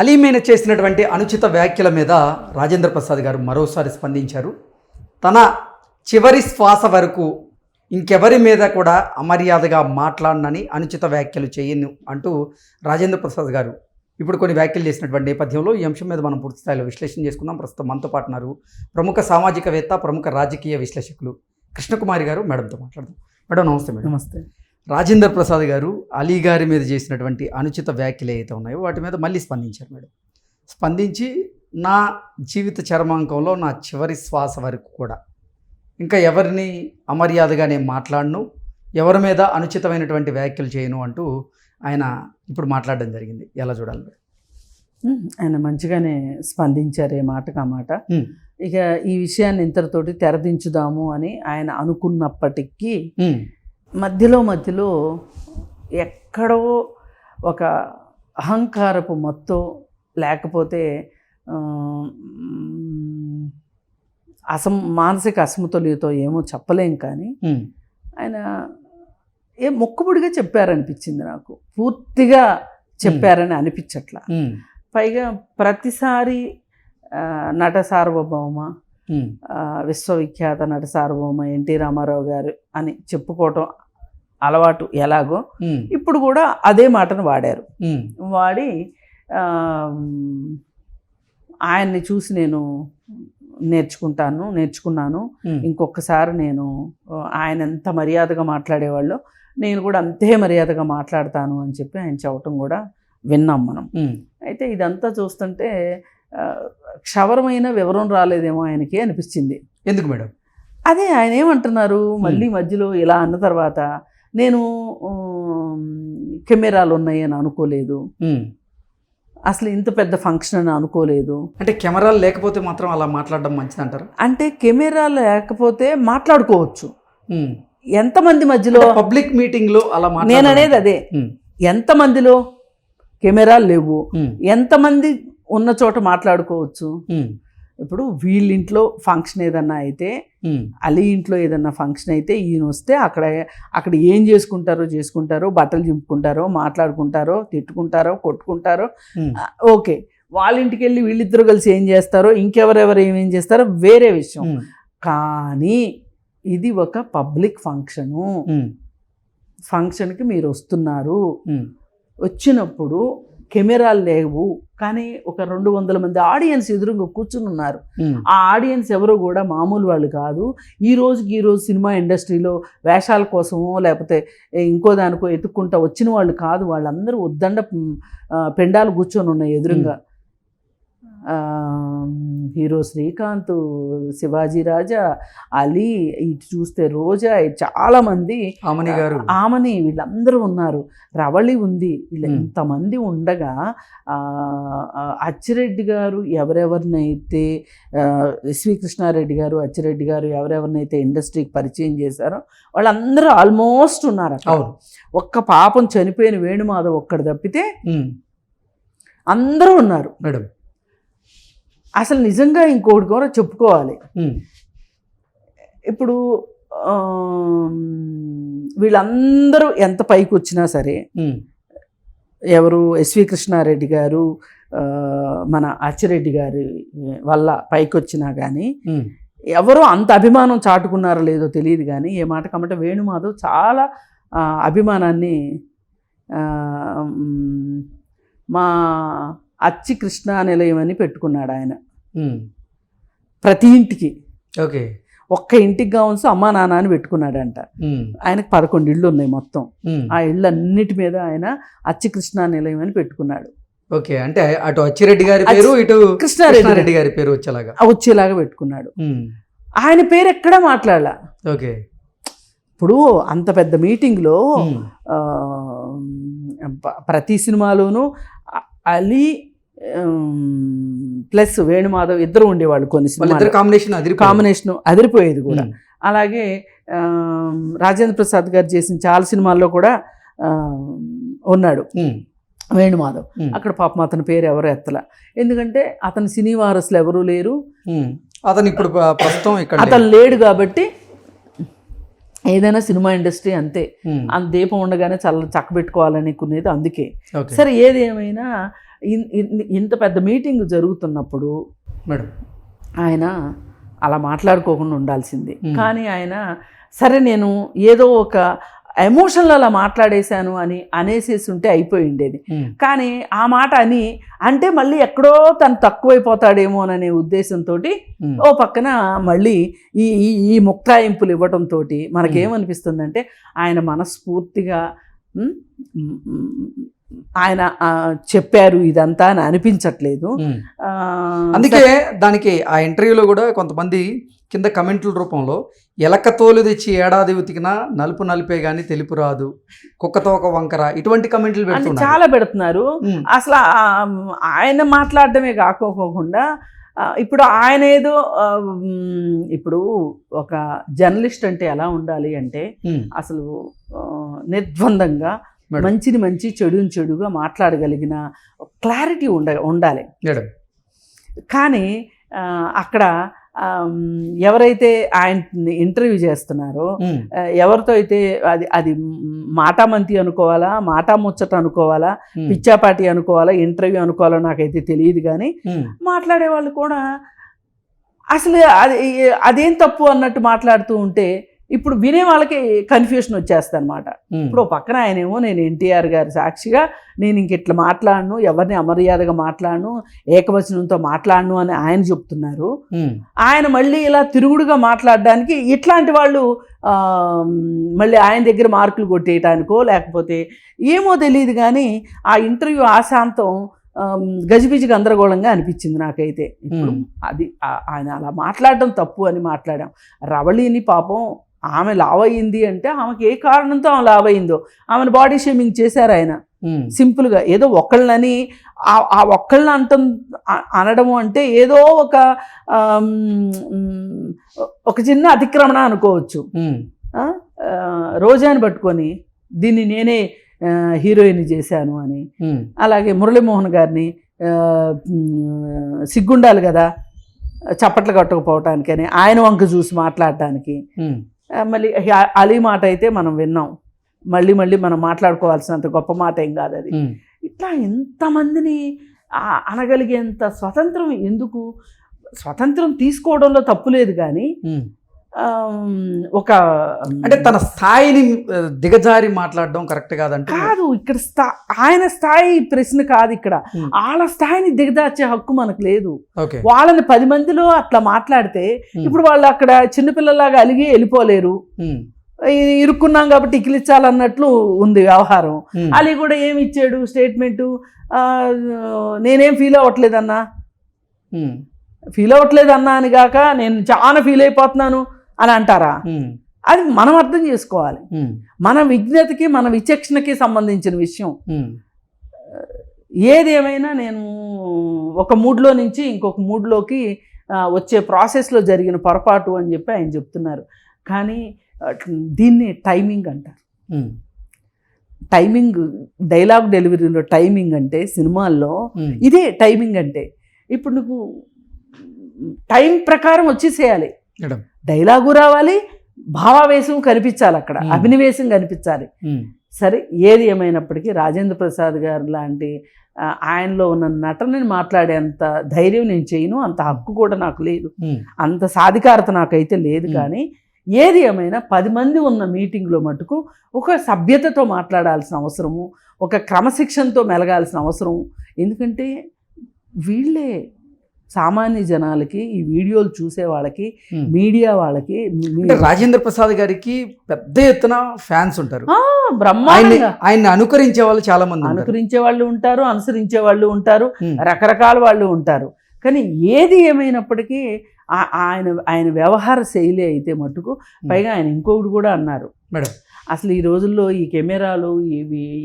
అలీ మీద చేసినటువంటి అనుచిత వ్యాఖ్యల మీద రాజేంద్ర ప్రసాద్ గారు మరోసారి స్పందించారు. తన చివరి శ్వాస వరకు ఇంకెవరి మీద కూడా అమర్యాదగా మాట్లాడనని, అనుచిత వ్యాఖ్యలు చేయను అంటూ రాజేంద్ర ప్రసాద్ గారు ఇప్పుడు కొన్ని వ్యాఖ్యలు చేసినటువంటి నేపథ్యంలో ఈ అంశం మీద మనం పూర్తి స్థాయిలో విశ్లేషణ చేసుకుందాం. ప్రస్తుతం మనతో పాటు ఉన్నారు ప్రముఖ సామాజికవేత్త, ప్రముఖ రాజకీయ విశ్లేషకులు కృష్ణకుమారి గారు. మేడంతో మాట్లాడదాం. మేడం నమస్తే. మేడం నమస్తే. రాజేంద్ర ప్రసాద్ గారు అలీ గారి మీద చేసినటువంటి అనుచిత వ్యాఖ్యలు ఏవైతే ఉన్నాయో వాటి మీద మళ్ళీ స్పందించారు. మేడం స్పందించి నా జీవిత చరమాంకంలో నా చివరి శ్వాస వరకు కూడా ఇంకా ఎవరిని అమర్యాదగా నేను మాట్లాడను, ఎవరి మీద అనుచితమైనటువంటి వ్యాఖ్యలు చేయను అంటూ ఆయన ఇప్పుడు మాట్లాడడం జరిగింది. ఎలా చూడాలి మేడం? ఆయన మంచిగానే స్పందించారు, ఏ మాటకు ఆ మాట. ఇక ఈ విషయాన్ని ఇంతటితోటి తెరదించుదాము అని ఆయన అనుకున్నప్పటికీ మధ్యలో ఎక్కడో ఒక అహంకారపు మత్తు, లేకపోతే మానసిక అసమతుల్యతో ఏమో చెప్పలేం, కానీ ఆయన మొక్కుబడిగా చెప్పారనిపించింది నాకు. పూర్తిగా చెప్పారని అనిపించట్లా. పైగా ప్రతిసారి నట సార్వభౌమ, విశ్వవిఖ్యాత నట సార్వభౌమ ఎన్టీ రామారావు గారు అని చెప్పుకోవటం అలవాటు ఎలాగో, ఇప్పుడు కూడా అదే మాటను వాడారు. వాడి ఆయన్ని చూసి నేను నేర్చుకున్నాను, ఇంకొకసారి నేను ఆయన ఎంత మర్యాదగా మాట్లాడేవాళ్ళు నేను కూడా అంతే మర్యాదగా మాట్లాడతాను అని చెప్పి ఆయన చెప్పటం కూడా విన్నాం మనం. అయితే ఇదంతా చూస్తుంటే క్షవరమైన వివరం రాలేదేమో ఆయనకి అనిపించింది. ఎందుకు మేడం? అదే ఆయన ఏమంటున్నారు మళ్ళీ మధ్యలో ఇలా అన్న తర్వాత, నేను కెమెరాలు ఉన్నాయి అని అనుకోలేదు, అసలు ఇంత పెద్ద ఫంక్షన్ అని అనుకోలేదు. అంటే కెమెరాలు లేకపోతే మాత్రం అలా మాట్లాడడం మంచిది అంటారు? అంటే కెమెరాలు లేకపోతే మాట్లాడుకోవచ్చు, ఎంతమంది మధ్యలో పబ్లిక్ మీటింగ్లో అలా నేను అనేది అదే. ఎంతమందిలో కెమెరాలు లేవు, ఎంతమంది ఉన్న చోట మాట్లాడుకోవచ్చు. ఇప్పుడు వీళ్ళింట్లో ఫంక్షన్ ఏదన్నా అయితే, అలీ ఇంట్లో ఏదన్నా ఫంక్షన్ అయితే ఈయన వస్తే అక్కడ ఏం చేసుకుంటారో, బట్టలు చింపుకుంటారో, మాట్లాడుకుంటారో, తిట్టుకుంటారో, కొట్టుకుంటారో, ఓకే. వాళ్ళ ఇంటికి వెళ్ళి వీళ్ళిద్దరూ కలిసి ఏం చేస్తారో, ఇంకెవరెవరు ఏమేం చేస్తారో వేరే విషయం. కానీ ఇది ఒక పబ్లిక్ ఫంక్షన్కి మీరు వస్తున్నారు. వచ్చినప్పుడు కెమెరాలు లేవు, కానీ ఒక 200 మంది ఆడియన్స్ ఎదురుగా కూర్చుని ఉన్నారు. ఆ ఆడియన్స్ ఎవరు కూడా మామూలు వాళ్ళు కాదు. ఈ రోజు సినిమా ఇండస్ట్రీలో వేషాల కోసమో లేకపోతే ఇంకో దానికో ఎత్తుక్కుంటా వచ్చిన వాళ్ళు కాదు. వాళ్ళందరూ ఉద్దండ పెండాలు కూర్చొని ఉన్నాయి ఎదురుగా. హీరో శ్రీకాంత్, శివాజీ రాజా, అలీ, ఇటు చూస్తే రోజా, చాలామంది, ఆమని, వీళ్ళందరూ ఉన్నారు. రవళి ఉంది. ఇలా ఇంతమంది ఉండగా అచ్చిరెడ్డి గారు ఎవరెవరినైతే, ఎస్వి కృష్ణారెడ్డి గారు, అచ్చిరెడ్డి గారు ఎవరెవరినైతే ఇండస్ట్రీకి పరిచయం చేశారో వాళ్ళందరూ ఆల్మోస్ట్ ఉన్నారు. ఒక్క పాపం చనిపోయిన వేణుమాధవ్ ఒక్కడు తప్పితే అందరూ ఉన్నారు మేడం. అసలు నిజంగా ఇంకోటి కూడా చెప్పుకోవాలి. ఇప్పుడు వీళ్ళందరూ ఎంత పైకి వచ్చినా సరే, ఎవరు ఎస్వి కృష్ణారెడ్డి గారు, మన అచ్చిరెడ్డి గారి వల్ల పైకి వచ్చినా కానీ ఎవరో అంత అభిమానం చాటుకున్నారో లేదో తెలియదు. కానీ ఏ మాట కమంటే వేణుమాధవ్ చాలా అభిమానాన్ని మా అచ్చి కృష్ణా నిలయం అని పెట్టుకున్నాడు ఆయన. ప్రతి ఇంటికి, ఓకే, ఒక్క ఇంటికి కావచ్చు అమ్మా నాన్న అని పెట్టుకున్నాడంట. ఆయనకు 11 ఇళ్ళు ఉన్నాయి మొత్తం. ఆ ఇళ్ళు అన్నిటి మీద ఆయన అచ్చి కృష్ణా నిలయం అని పెట్టుకున్నాడు. ఓకే, అంటే అటు అచ్చిరెడ్డి గారి పేరు, ఇటు కృష్ణారెడ్డి గారి పేరు వచ్చేలాగా పెట్టుకున్నాడు. ఆయన పేరు ఎక్కడా మాట్లాడాల. ఓకే, ఇప్పుడు అంత పెద్ద మీటింగ్లో ప్రతి సినిమాలోనూ అలీ ప్లస్ వేణుమాధవ్ ఇద్దరు ఉండేవాళ్ళు. కొన్ని సినిమాలు కాంబినేషన్ అదిరిపోయేది కూడా. అలాగే రాజేంద్ర ప్రసాద్ గారు చేసిన చాలా సినిమాల్లో కూడా ఉన్నాడు వేణుమాధవ్. అక్కడ పాపం అతని పేరు ఎవరు ఎత్తల, ఎందుకంటే అతని సినీ వారసులు ఎవరూ లేరు. అతను ఇప్పుడు ప్రస్తుతం అతను లేడు కాబట్టి ఏదైనా సినిమా ఇండస్ట్రీ అంతే, అంత దీపం ఉండగానే చక్కబెట్టుకోవాలని కొనేది అందుకే. సరే, ఏది ఏమైనా ఇంత పెద్ద మీటింగ్ జరుగుతున్నప్పుడు మేడం ఆయన అలా మాట్లాడుకోకుండా ఉండాల్సింది. కానీ ఆయన సరే నేను ఏదో ఒక ఎమోషన్లో అలా మాట్లాడేశాను అని అనేసేసి ఉంటే అయిపోయి ఉండేది. కానీ ఆ మాట అంటే మళ్ళీ ఎక్కడో తను తక్కువైపోతాడేమో అనే ఉద్దేశంతో ఓ పక్కన మళ్ళీ ఈ ముక్తాయింపులు ఇవ్వడంతో మనకేమనిపిస్తుందంటే ఆయన మనస్ఫూర్తిగా ఆయన చెప్పారు ఇదంతా అని అనిపించట్లేదు. అందుకే దానికి ఆ ఇంటర్వ్యూలో కూడా కొంతమంది కింద కమెంట్ల రూపంలో ఎలక తోలు తెచ్చి ఏడాది ఉతికినా నలుపు నలిపే గాని తెలుపు రాదు, కుక్కతో ఒక వంకర, ఇటువంటి కమెంట్లు పెడుతున్నారు, చాలా పెడుతున్నారు. అసలు ఆయన మాట్లాడటమే కాకోకుండా ఇప్పుడు ఆయన ఏదో ఇప్పుడు ఒక జర్నలిస్ట్ అంటే ఎలా ఉండాలి అంటే అసలు నిర్ద్వందంగా మంచిని మంచి చెడుని చెడుగా మాట్లాడగలిగిన క్లారిటీ ఉండాలి. కానీ అక్కడ ఎవరైతే ఆయన ఇంటర్వ్యూ చేస్తున్నారో ఎవరితో అయితే అది మాటామంతి అనుకోవాలా, మాటా ముచ్చట అనుకోవాలా, పిచ్చాపాటి అనుకోవాలా, ఇంటర్వ్యూ అనుకోవాలా నాకైతే తెలియదు. కానీ మాట్లాడే వాళ్ళు కూడా అసలు అదేం తప్పు అన్నట్టు మాట్లాడుతూ ఉంటే ఇప్పుడు వినే వాళ్ళకి కన్ఫ్యూషన్ వచ్చేస్తుంది అనమాట. ఇప్పుడు పక్కన ఆయనేమో నేను ఎన్టీఆర్ గారి సాక్షిగా నేను ఇంక ఇట్లా మాట్లాడను, ఎవరిని అమర్యాదగా మాట్లాడను, ఏకవచనంతో మాట్లాడను అని ఆయన చెప్తున్నారు. ఆయన మళ్ళీ ఇలా తిరుగుడుగా మాట్లాడడానికి ఇట్లాంటి వాళ్ళు మళ్ళీ ఆయన దగ్గర మార్కులు కొట్టేయటానికో లేకపోతే ఏమో తెలియదు. కానీ ఆ ఇంటర్వ్యూ ఆశాంతం గజిబిజి గందరగోళంగా అనిపించింది నాకైతే. ఇప్పుడు అది ఆయన అలా మాట్లాడడం తప్పు అని మాట్లాడాం. రవళిని పాపం ఆమె లావ్ అయ్యింది అంటే ఆమెకి ఏ కారణంతో ఆమె లావ్ అయిందో, ఆమెను బాడీ షేమింగ్ చేశారు ఆయన సింపుల్గా. ఏదో ఒకళ్ళని ఆ ఒక్కళ్ళని అనడము అంటే ఏదో ఒక చిన్న అతిక్రమణ అనుకోవచ్చు. రోజాని పట్టుకొని దీన్ని నేనే హీరోయిన్ చేశాను అని, అలాగే మురళీమోహన్ గారిని సిగ్గుండాలి కదా చప్పట్లు కట్టకపోవటానికి అని ఆయన వంక చూసి మాట్లాడటానికి. మళ్ళీ అలీ మాట అయితే మనం విన్నాం, మళ్ళీ మళ్ళీ మనం మాట్లాడుకోవాల్సినంత గొప్ప మాట ఏం కాదు అది. ఇట్లా ఎంతమందిని అనగలిగేంత స్వతంత్రం ఎందుకు? స్వతంత్రం తీసుకోవడంలో తప్పు లేదు, కానీ ఒక అంటే తన స్థాయిని దిగజారి మాట్లాడడం కరెక్ట్ కాదంటే కాదు. ఇక్కడ ఆయన స్థాయి ప్రశ్న కాదు, ఇక్కడ వాళ్ళ స్థాయిని దిగదార్చే హక్కు మనకు లేదు. వాళ్ళని 10 మందిలో అట్లా మాట్లాడితే ఇప్పుడు వాళ్ళు అక్కడ చిన్నపిల్లలాగా అలిగి వెళ్ళిపోలేరు. ఇరుక్కున్నాం కాబట్టి ఇకిలిచ్చాలన్నట్లు ఉంది వ్యవహారం. అలీ కూడా ఏమి ఇచ్చాడు స్టేట్మెంటు, నేనేం ఫీల్ అవ్వట్లేదన్నా అని కాక నేను చాలా ఫీల్ అయిపోతున్నాను అని అంటారా? అది మనం అర్థం చేసుకోవాలి. మన విజ్ఞతకి మన విచక్షణకి సంబంధించిన విషయం. ఏదేమైనా నేను ఒక మూడ్లో నుంచి ఇంకొక మూడ్లోకి వచ్చే ప్రాసెస్లో జరిగిన పొరపాటు అని చెప్పి ఆయన చెప్తున్నారు. కానీ దీన్ని టైమింగ్ అంటారు. టైమింగ్, డైలాగ్ డెలివరీలో టైమింగ్ అంటే సినిమాల్లో ఇదే టైమింగ్ అంటే. ఇప్పుడు నువ్వు టైం ప్రకారం వచ్చేసేయాలి, డైలాగు రావాలి, భావావేశం కనిపించాలి, అక్కడ అభినవేశం కనిపించాలి. సరే, ఏది ఏమైనప్పటికీ రాజేంద్ర ప్రసాద్ గారు లాంటి ఆయనలో ఉన్న నటనని మాట్లాడేంత ధైర్యం నేను చేయను, అంత హక్కు కూడా నాకు లేదు, అంత సాధికారత నాకైతే లేదు. కానీ ఏది ఏమైనా 10 మంది ఉన్న మీటింగ్లో మటుకు ఒక సభ్యతతో మాట్లాడాల్సిన అవసరము, ఒక క్రమశిక్షణతో మెలగాల్సిన అవసరం. ఎందుకంటే వీళ్ళే సామాన్య జనాలకి, ఈ వీడియోలు చూసే వాళ్ళకి, మీడియా వాళ్ళకి, రాజేంద్ర ప్రసాద్ గారికి పెద్ద ఎత్తున ఫ్యాన్స్ ఉంటారు, బ్రహ్మాండంగా ఆయన్ని అనుకరించే వాళ్ళు చాలా మంది, అనుకరించే వాళ్ళు ఉంటారు, అనుసరించే వాళ్ళు ఉంటారు, రకరకాల వాళ్ళు ఉంటారు. కానీ ఏది ఏమైనప్పటికీ ఆయన వ్యవహార శైలి అయితే మట్టుకు, పైగా ఆయన ఇంకొకటి కూడా అన్నారు మేడం, అసలు ఈ రోజుల్లో ఈ కెమెరాలు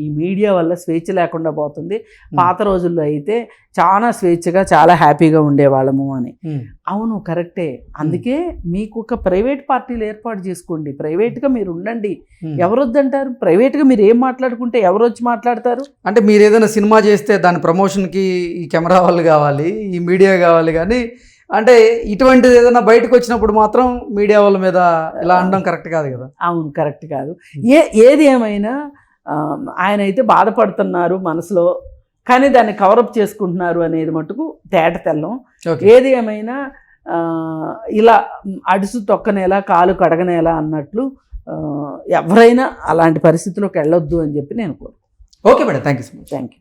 ఈ మీడియా వల్ల స్వేచ్ఛ లేకుండా పోతుంది, పాత రోజుల్లో అయితే చాలా స్వేచ్ఛగా చాలా హ్యాపీగా ఉండేవాళ్ళము అని. అవును, కరెక్టే. అందుకే మీకు ఒక ప్రైవేట్ పార్టీలు ఏర్పాటు చేసుకోండి, ప్రైవేట్గా మీరు ఉండండి. ఎవరొద్దంటారు? ప్రైవేట్గా మీరు ఏం మాట్లాడుకుంటే ఎవరు వచ్చి మాట్లాడతారు? అంటే మీరు ఏదైనా సినిమా చేస్తే దాని ప్రమోషన్కి ఈ కెమెరా వాళ్ళు కావాలి, ఈ మీడియా కావాలి. కానీ అంటే ఇటువంటిది ఏదైనా బయటకు వచ్చినప్పుడు మాత్రం మీడియా వాళ్ళ మీద ఇలా అనడం కరెక్ట్ కాదు కదా. అవును, కరెక్ట్ కాదు. ఏది ఏమైనా ఆయన అయితే బాధపడుతున్నారు మనసులో. కానీ దాన్ని కవరప్ చేసుకుంటున్నారు అనేది మటుకు తేట తెల్లం. ఓకే. ఏది ఏమైనా ఇలా అడుసు తొక్కనేలా కాలు కడగనేలా అన్నట్లు ఎవరైనా అలాంటి పరిస్థితిలోకి వెళ్ళొద్దు అని చెప్పి నేను కోరుకుంటున్నాను. Okay madam, thank you so much. Thank you.